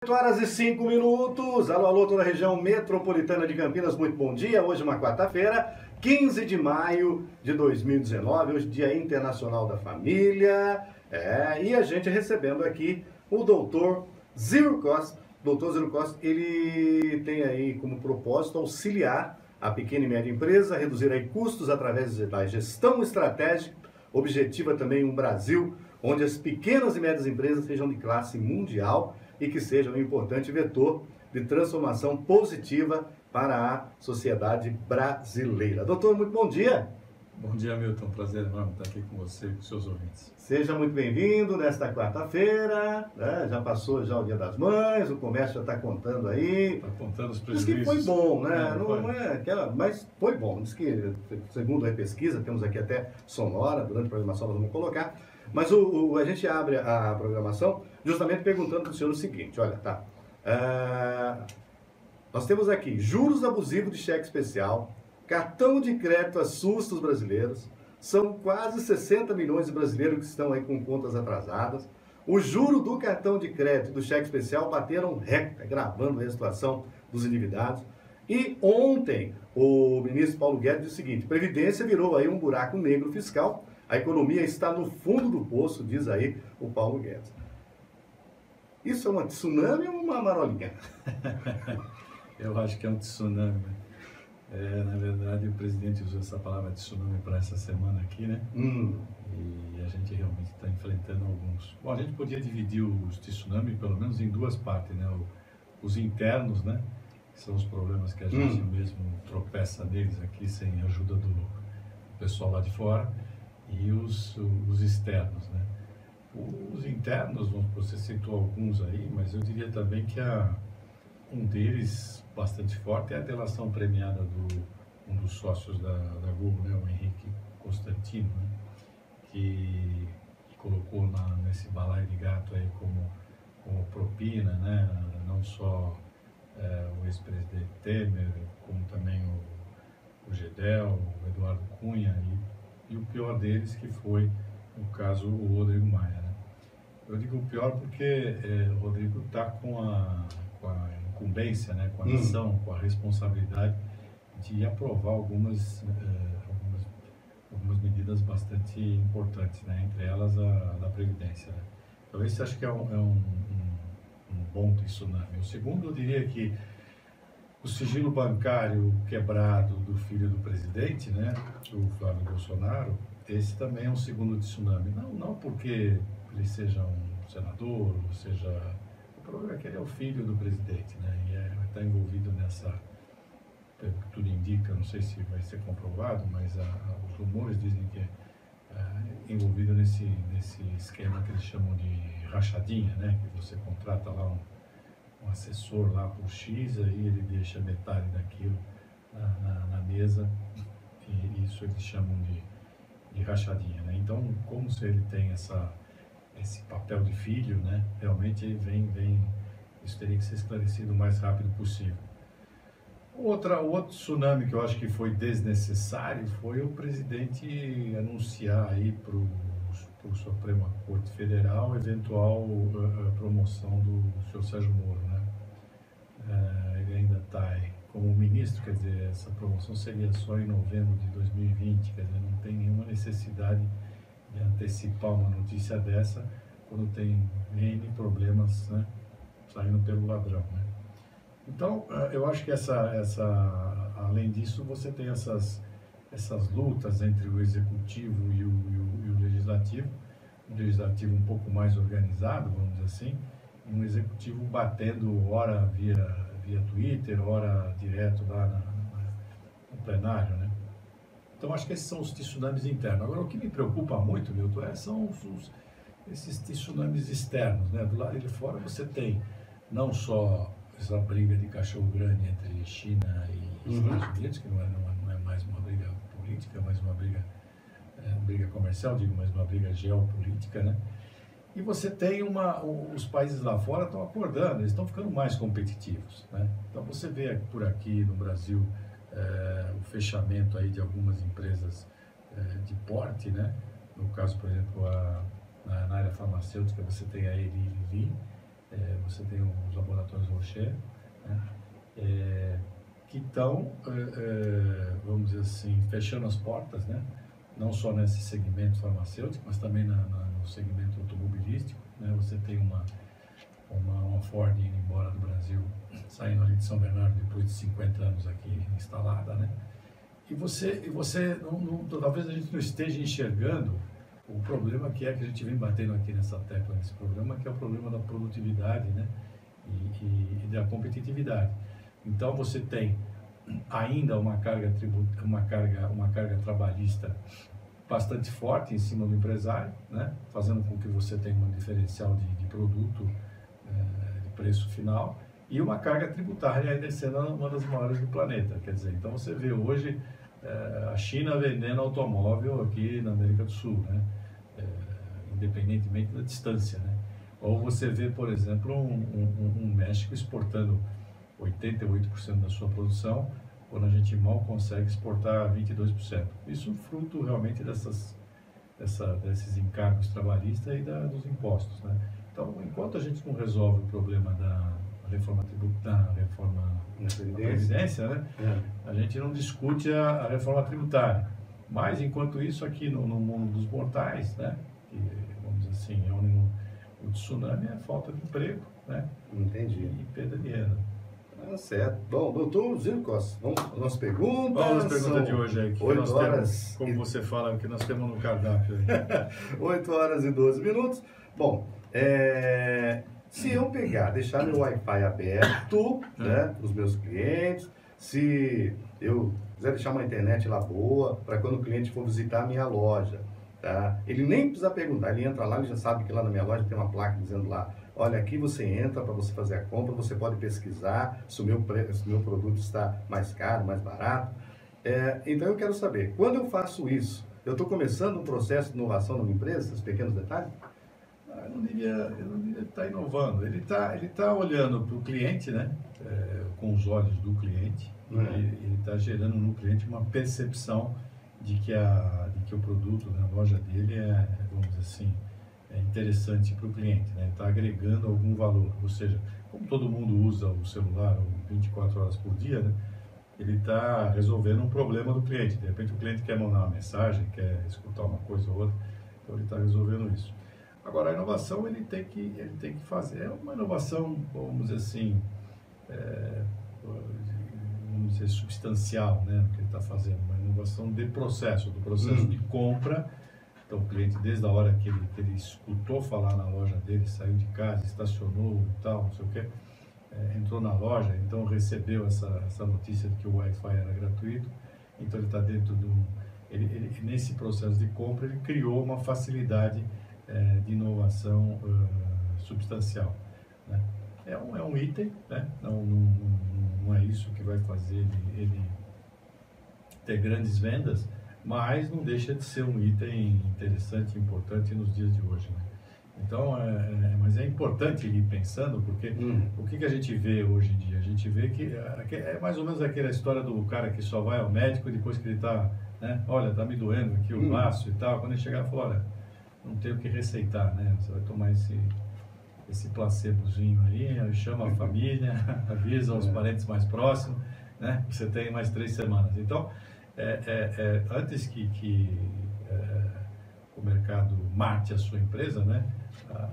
8h05. Alô, alô, toda a região metropolitana de Campinas, muito bom dia. Hoje uma quarta-feira, 15 de maio de 2019, hoje Dia Internacional da Família. E a gente recebendo aqui o doutor Ziro Costa. Doutor Ziro Costa, ele tem aí como propósito auxiliar a pequena e média empresa, reduzir aí custos através da gestão estratégica, objetiva também um Brasil onde as pequenas e médias empresas sejam de classe mundial e que sejam um importante vetor de transformação positiva para a sociedade brasileira. Doutor, muito bom dia. Bom dia, Milton. Prazer enorme estar aqui com você e com seus ouvintes. Seja muito bem-vindo nesta quarta-feira, né? Já passou já o Dia das Mães, o comércio já está contando aí. Está contando os Diz prejuízos. que foi bom, né? Não é aquela, mas foi bom. Diz que, segundo a pesquisa, temos aqui até sonora, durante a programação nós vamos colocar, mas a gente abre a programação justamente perguntando para o senhor o seguinte, olha, tá, nós temos aqui juros abusivos de cheque especial, cartão de crédito assusta os brasileiros, são quase 60 milhões de brasileiros que estão aí com contas atrasadas, o juro do cartão de crédito e do cheque especial bateram recorde, agravando a situação dos endividados. E ontem o ministro Paulo Guedes disse o seguinte: Previdência virou aí um buraco negro fiscal, a economia está no fundo do poço, diz aí o Paulo Guedes. Isso é uma tsunami ou uma marolinha? Eu acho que é um tsunami. Na verdade, o presidente usou essa palavra tsunami para essa semana aqui, né? E a gente realmente está enfrentando alguns. Bom, a gente podia dividir os tsunami pelo menos em duas partes, né? Os internos, né? Que são os problemas que a gente mesmo tropeça neles aqui sem a ajuda do pessoal lá de fora, e os externos, né? Os internos, você citou alguns aí, mas eu diria também que um deles bastante forte é a delação premiada um dos sócios da Google, né, o Henrique Constantino, né, que colocou nesse balaio de gato aí como propina, né, não só o ex-presidente Temer, como também o Gedel, o Eduardo Cunha e o pior deles que foi, no caso, o Rodrigo Maia, né. Eu digo o pior porque o Rodrigo está com a incumbência, né, com a missão, com a responsabilidade de aprovar algumas medidas bastante importantes, né, entre elas a da Previdência, né. Então esse acho que é um bom tsunami. O segundo, eu diria que o sigilo bancário quebrado do filho do presidente, né, o Flávio Bolsonaro, esse também é um segundo tsunami. Não porque ele seja um senador, ou seja... O problema é que ele é o filho do presidente, né, e está envolvido nessa... Tudo indica, não sei se vai ser comprovado, mas os rumores dizem que é envolvido nesse esquema que eles chamam de rachadinha, né, que você contrata lá um assessor lá por X, aí ele deixa metade daquilo na mesa, e isso eles chamam de rachadinha, né? Então, como se ele tem esse papel de filho, né, realmente isso teria que ser esclarecido o mais rápido possível. O outro tsunami que eu acho que foi desnecessário foi o presidente anunciar aí para o Suprema Corte Federal eventual promoção do senhor Sérgio Moro, né? Ele ainda está como ministro, quer dizer, essa promoção seria só em novembro de 2020, quer dizer, não tem nenhuma necessidade de antecipar uma notícia dessa quando tem N problemas, né, saindo pelo ladrão, né? Então, eu acho que além disso, você tem essas lutas entre o executivo e o legislativo, um legislativo um pouco mais organizado, vamos dizer assim, e um executivo batendo hora via Twitter, hora direto lá no plenário, né? Então, acho que esses são os tsunamis internos. Agora, o que me preocupa muito, Milton, são esses tsunamis externos, né? Do lado de fora você tem não só essa briga de cachorro grande entre China e Estados Unidos, que não é mais uma briga política, mas uma briga comercial, digo, mas uma briga geopolítica, né? E você tem os países lá fora estão acordando, eles estão ficando mais competitivos, né? Então você vê por aqui no Brasil o fechamento aí de algumas empresas de porte, né? No caso, por exemplo, na área farmacêutica você tem a Eli Lilly, você tem os laboratórios Rocher, né? Que estão, vamos dizer assim, fechando as portas, né? Não só nesse segmento farmacêutico, mas também no segmento automobilístico, né? Você tem uma Ford indo embora do Brasil, saindo ali de São Bernardo depois de 50 anos aqui instalada, né? E você talvez a gente não esteja enxergando o problema que a gente vem batendo aqui nessa tecla, nesse programa, que é o problema da produtividade, né? E da competitividade. Então você tem ainda uma carga trabalhista bastante forte em cima do empresário, né? Fazendo com que você tenha um diferencial de produto, de preço final, e uma carga tributária ainda sendo uma das maiores do planeta. Quer dizer, então você vê hoje a China vendendo automóvel aqui na América do Sul, né? Independentemente da distância, né? Ou você vê, por exemplo, um México exportando 88% da sua produção, quando a gente mal consegue exportar 22%. Isso fruto realmente desses encargos trabalhistas e dos impostos, né? Então, enquanto a gente não resolve o problema da reforma tributária, da Previdência, né? A gente não discute a reforma tributária. Mas, enquanto isso, aqui no mundo dos mortais, né? Que, vamos dizer assim, o tsunami é falta de emprego, né? Entendi. E perda de renda. Certo. Bom, doutor Zílio Costa, vamos às perguntas. Vamos às perguntas de hoje aí. 8 horas. Como você fala, que nós temos no cardápio aí. 8 horas e 12 minutos. Bom, se eu deixar meu Wi-Fi aberto, né, para os meus clientes, se eu quiser deixar uma internet lá boa, para quando o cliente for visitar a minha loja, tá? Ele nem precisa perguntar, ele entra lá, ele já sabe que lá na minha loja tem uma placa dizendo lá, olha, aqui você entra para você fazer a compra, você pode pesquisar se o meu produto está mais caro, mais barato. Então eu quero saber, quando eu faço isso, eu estou começando um processo de inovação na minha empresa, esses pequenos detalhes? Eu não diria estar inovando, ele tá olhando para o cliente, né? Com os olhos do cliente, ele está gerando no cliente uma percepção de que o produto, né, a loja dele vamos dizer assim, é interessante para o cliente, né? Está agregando algum valor, ou seja, como todo mundo usa o celular 24 horas por dia, né? Ele está resolvendo um problema do cliente. De repente o cliente quer mandar uma mensagem, quer escutar uma coisa ou outra, então ele está resolvendo isso. Agora a inovação ele tem que fazer uma inovação, vamos dizer assim, vamos dizer substancial, né? No que ele está fazendo, uma inovação de processo, do processo de compra. Então, o cliente, desde a hora que ele escutou falar na loja dele, saiu de casa, estacionou e tal, não sei o quê, entrou na loja, então recebeu essa notícia de que o Wi-Fi era gratuito, então ele está dentro nesse processo de compra, ele criou uma facilidade de inovação substancial, né? É um item, né? Não é isso que vai fazer ele ter grandes vendas, mas não deixa de ser um item interessante e importante nos dias de hoje, né? Então, mas é importante ir pensando, porque o que a gente vê hoje em dia? A gente vê que é mais ou menos aquela história do cara que só vai ao médico depois que ele está, né? Olha, está me doendo aqui o braço e tal. Quando ele chegar e falar, olha, não tem o que receitar, né? Você vai tomar esse placebozinho aí, chama a família, avisa os parentes mais próximos, né? Você tem mais 3 semanas. Então, antes que o mercado mate a sua empresa, né?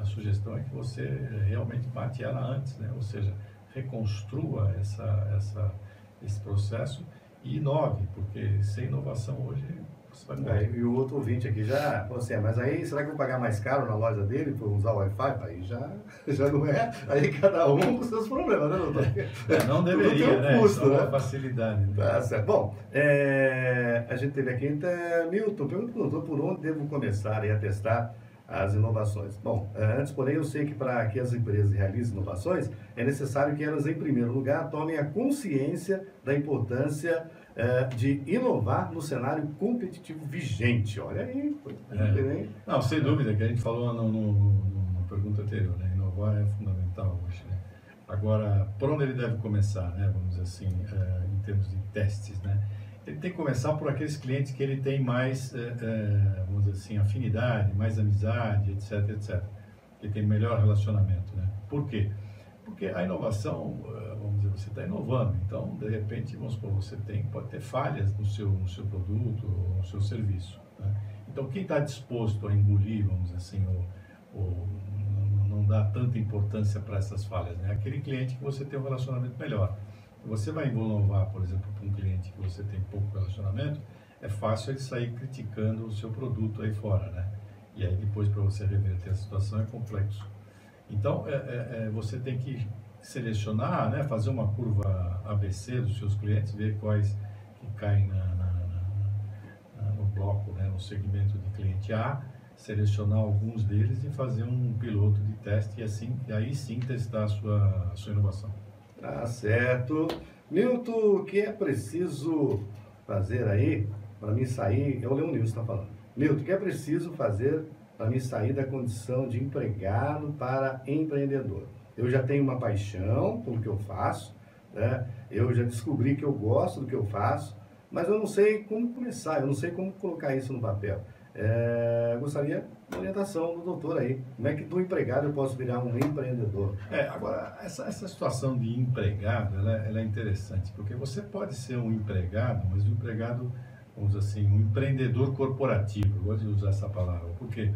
A sugestão é que você realmente mate ela antes, né? Ou seja, reconstrua esse processo e inove, porque sem inovação hoje você vai morrer. E o outro ouvinte aqui já falou assim, mas aí será que eu vou pagar mais caro na loja dele por usar o Wi-Fi? Aí já não é, aí cada um com seus problemas, né, doutor? Não deveria, né? Custo, né? Né? Facilidade. Né? Tá certo. Bom, a gente teve aqui, então, Milton, pergunta para o doutor por onde devo começar a testar as inovações. Bom, antes, porém, eu sei que para que as empresas realizem inovações, é necessário que elas, em primeiro lugar, tomem a consciência da importância de inovar no cenário competitivo vigente. Olha aí. Não, sem dúvida, que a gente falou na pergunta anterior, né? Inovar é fundamental hoje, né? Agora, por onde ele deve começar, né? Vamos dizer assim, em termos de testes, né? Ele tem que começar por aqueles clientes que ele tem mais, vamos dizer assim, afinidade, mais amizade, etc, etc. que tem melhor relacionamento, né? Por quê? Porque a inovação, vamos dizer, você está inovando, então, de repente, vamos supor, pode ter falhas no seu produto ou no seu serviço, né? Então, quem está disposto a engolir, vamos dizer assim, não dá tanta importância para essas falhas, né? Aquele cliente que você tem um relacionamento melhor. Você vai inovar, por exemplo, para um cliente que você tem pouco relacionamento, é fácil ele sair criticando o seu produto aí fora, né? E aí depois, para você reverter a situação, é complexo. Então, você tem que selecionar, né, fazer uma curva ABC dos seus clientes, ver quais que caem no bloco, né, no segmento de cliente A, selecionar alguns deles e fazer um piloto de teste e aí sim testar a sua inovação. Tá certo. Milton, o que é preciso fazer aí para mim sair? Eu leio o Nilson está falando. Milton, o que é preciso fazer para me sair da condição de empregado para empreendedor? Eu já tenho uma paixão pelo que eu faço, né? Eu já descobri que eu gosto do que eu faço, mas eu não sei como começar, eu não sei como colocar isso no papel. Gostaria da orientação do doutor aí. Como é que do empregado eu posso virar um empreendedor? Agora, essa situação de empregado, ela é interessante, porque você pode ser um empregado, mas um empregado, vamos dizer assim, um empreendedor corporativo. Eu gosto de usar essa palavra, porque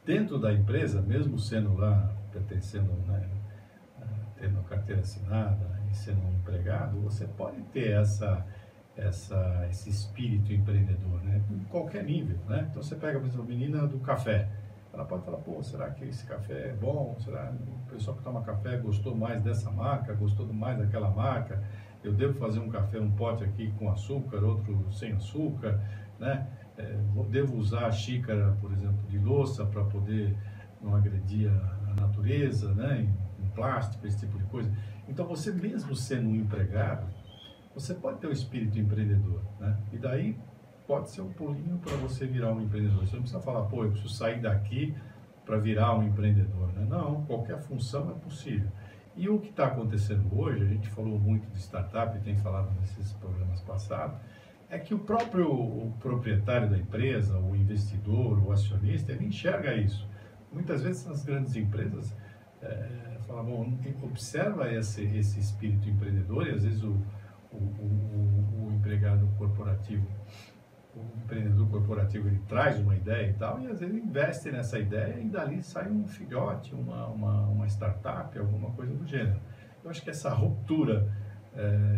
dentro da empresa, mesmo sendo lá, pertencendo, né, tendo a carteira assinada e sendo um empregado, você pode ter esse espírito empreendedor, né, em qualquer nível, né? Então você pega, por exemplo, a menina do café, ela pode falar, pô, será que esse café é bom? Será que o pessoal que toma café gostou mais dessa marca, gostou mais daquela marca? Eu devo fazer um café, um pote aqui com açúcar, outro sem açúcar, né? Devo usar a xícara, por exemplo, de louça para poder não agredir a natureza, né? Em plástico, esse tipo de coisa. Então, você mesmo sendo um empregado, você pode ter o espírito empreendedor, né? E daí pode ser um pulinho para você virar um empreendedor. Você não precisa falar, pô, eu preciso sair daqui para virar um empreendedor, né? Não, qualquer função é possível. E o que está acontecendo hoje, a gente falou muito de startup, tem falado nesses programas passados, é que o próprio proprietário da empresa, o investidor, o acionista, ele enxerga isso. Muitas vezes nas grandes empresas, fala, bom, observa esse espírito empreendedor, e às vezes o empregado corporativo, o empreendedor corporativo, ele traz uma ideia e tal, e às vezes ele investe nessa ideia e dali sai um filhote, uma startup, alguma coisa do gênero. Eu acho que essa ruptura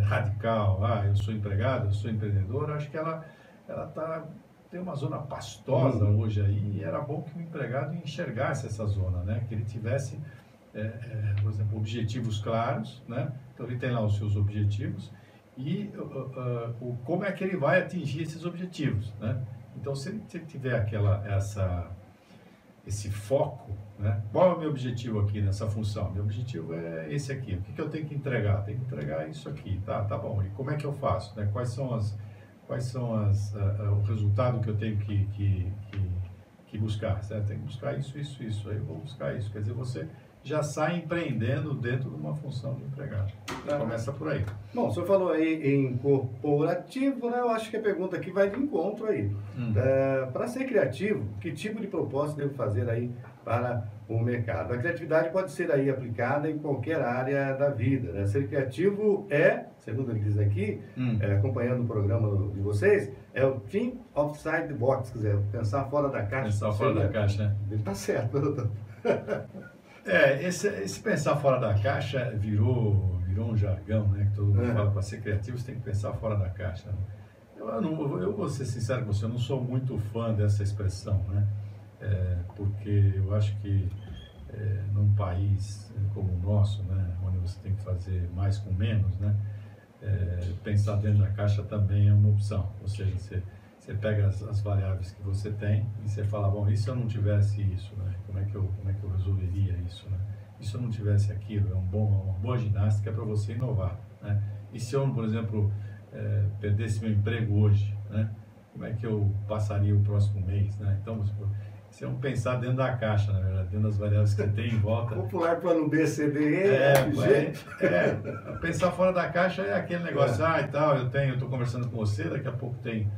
radical, eu sou empregado, eu sou empreendedor, acho que ela tem uma zona pastosa hoje aí, e era bom que o empregado enxergasse essa zona, né? Que ele tivesse, por exemplo, objetivos claros, né? Então ele tem lá os seus objetivos e como é que ele vai atingir esses objetivos, né? Então, se ele tiver esse foco, né? Qual é o meu objetivo aqui nessa função? Meu objetivo é esse aqui. O que eu tenho que entregar? Tenho que entregar isso aqui, tá bom. E como é que eu faço, né? Quais são o resultado que eu tenho que buscar, certo? Tenho que buscar isso, aí eu vou buscar isso. Quer dizer, você já sai empreendendo dentro de uma função de empregado. Começa por aí. Bom, o senhor falou aí em corporativo, né? Eu acho que a pergunta aqui vai de encontro aí. Para ser criativo, que tipo de proposta devo fazer aí para o mercado? A criatividade pode ser aí aplicada em qualquer área da vida, né? Ser criativo segundo ele diz aqui, acompanhando o programa de vocês, é o think outside the box, quer dizer, pensar fora da caixa. Pensar fora da caixa, né? Ele está certo, doutor. Esse pensar fora da caixa virou um jargão, né? Que todo mundo fala, para ser criativo você tem que pensar fora da caixa, né? Eu vou ser sincero com você, eu não sou muito fã dessa expressão, né? Porque eu acho que num país como o nosso, né? Onde você tem que fazer mais com menos, né? Pensar dentro da caixa também é uma opção, ou seja, você pega as variáveis que você tem e você fala, bom, e se eu não tivesse isso, né? Como é que eu resolveria isso, né? E se eu não tivesse aquilo, uma boa ginástica para você inovar, né? E se eu, por exemplo, perdesse meu emprego hoje, né? Como é que eu passaria o próximo mês, né? Então, se eu pensar dentro da caixa, na verdade, dentro das variáveis que tem em volta. Popular plano B, C, D, E, pensar fora da caixa é aquele negócio, e tal, eu estou conversando com você, daqui a pouco tem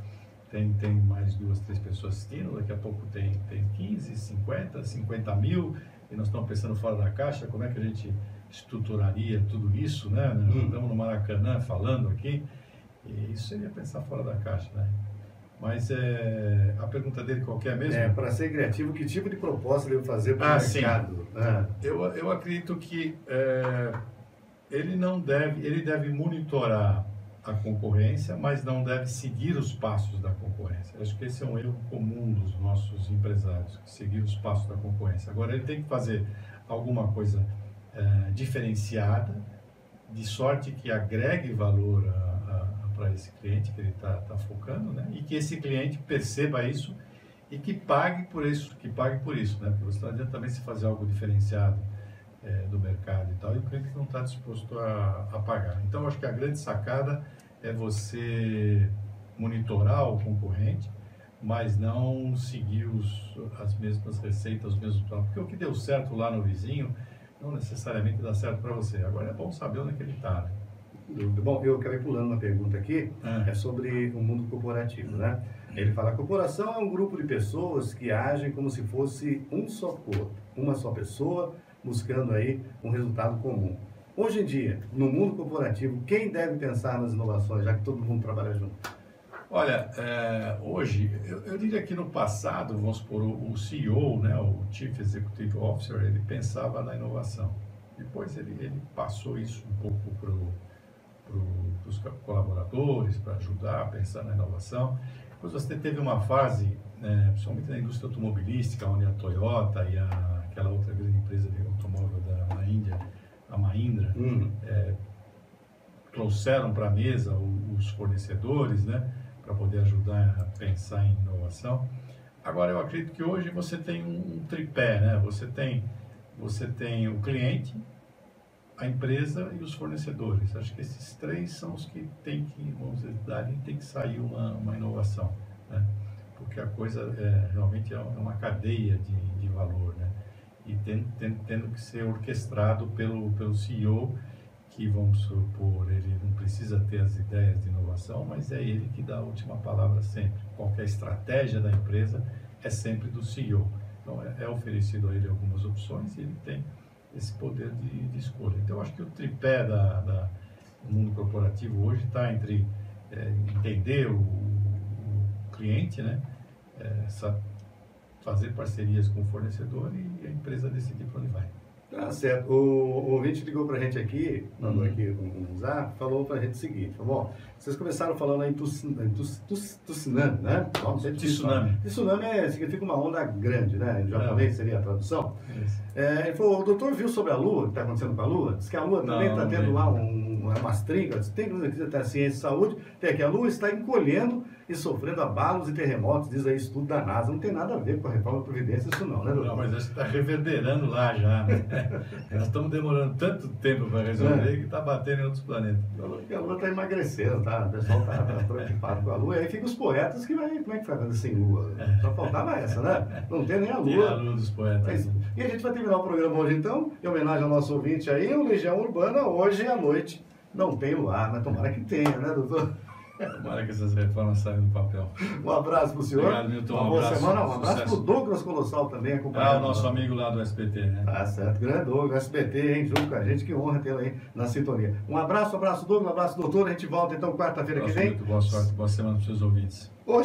mais 2, 3 pessoas assistindo, daqui a pouco tem 15, 50 mil, e nós estamos pensando fora da caixa, como é que a gente estruturaria tudo isso, né? Estamos no Maracanã falando aqui, e isso seria pensar fora da caixa, né? Mas a pergunta dele qual que é mesmo? Para ser criativo, que tipo de proposta ele deve fazer para o mercado? Eu acredito que ele deve monitorar a concorrência, mas não deve seguir os passos da concorrência. Acho que esse é um erro comum dos nossos empresários, seguir os passos da concorrência. Agora, ele tem que fazer alguma coisa diferenciada, de sorte que agregue valor para esse cliente que ele está focando, né? E que esse cliente perceba isso e que pague por isso, né? Porque você não adianta também se fazer algo diferenciado do mercado e tal, e o cliente não está disposto a pagar. Então, eu acho que a grande sacada é você monitorar o concorrente, mas não seguir as mesmas receitas, os mesmos planos. Porque o que deu certo lá no vizinho não necessariamente dá certo para você. Agora é bom saber onde é que ele está, né? Bom, eu acabei pulando uma pergunta aqui, é sobre o mundo corporativo, né? Ele fala, a corporação é um grupo de pessoas que agem como se fosse um só corpo, uma só pessoa, buscando aí um resultado comum. Hoje em dia, no mundo corporativo, quem deve pensar nas inovações, já que todo mundo trabalha junto? Olha, hoje, eu diria que no passado, vamos supor, o CEO, né, o Chief Executive Officer, ele pensava na inovação. Depois ele passou isso um pouco para os colaboradores, para ajudar a pensar na inovação. Depois você teve uma fase, principalmente na indústria automobilística, onde a Toyota e aquela outra grande empresa de automóvel da Índia, a Mahindra, trouxeram para a mesa os fornecedores, né, para poder ajudar a pensar em inovação. Agora, eu acredito que hoje você tem um tripé, né? Você tem o cliente, a empresa e os fornecedores. Acho que esses três são os que vamos dizer, tem que sair uma inovação, né? Porque a coisa realmente é uma cadeia de valor, né? E tendo que ser orquestrado pelo CEO, que, vamos supor, ele não precisa ter as ideias de inovação, mas é ele que dá a última palavra sempre. Qualquer estratégia da empresa é sempre do CEO. Então, é oferecido a ele algumas opções e ele tem esse poder de escolha. Então, eu acho que o tripé do mundo corporativo hoje está entre entender o cliente, né? Fazer parcerias com o fornecedor e a empresa decidir para onde vai. Tá certo. O ouvinte ligou pra gente aqui, mandou aqui um zap, falou pra gente o seguinte, falou, vocês começaram falando aí tsunami, né? Tsunami. Tsunami significa uma onda grande, né? Em japonês seria a tradução. Ele falou, o doutor viu sobre a Lua, o que está acontecendo com a Lua? Diz que a Lua também está tendo lá umas trincas, tem que ciência e saúde, tem que a Lua está encolhendo e sofrendo abalos e terremotos, diz aí estudo da NASA. Não tem nada a ver com a reforma da Previdência isso não, né, doutor? Não, mas acho que está reverberando lá já, né? Nós estamos demorando tanto tempo para resolver que está batendo em outros planetas. A Lua está emagrecendo, tá? O pessoal está preocupado com a Lua. E aí fica os poetas que como é que vai fazer sem Lua? Só faltava essa, né? Não tem nem a Lua. Tem a Lua dos poetas. E a gente vai terminar o programa hoje, então, em homenagem ao nosso ouvinte aí, o Legião Urbana, hoje à noite. Não tem luar, mas tomara que tenha, né, doutor? Tomara que essas reformas saiam do papel. Um abraço para o senhor. Obrigado, Milton. Uma boa semana. Um abraço para o Douglas Colossal também, acompanhando. O nosso amigo lá do SBT, né? Tá certo. Grande Douglas, SBT, hein? Junto com a gente, que honra tê-lo aí na sintonia. Um abraço Douglas, um abraço, doutor. A gente volta então quarta-feira que vem. Muito boa sorte, boa semana para os seus ouvintes. Hoje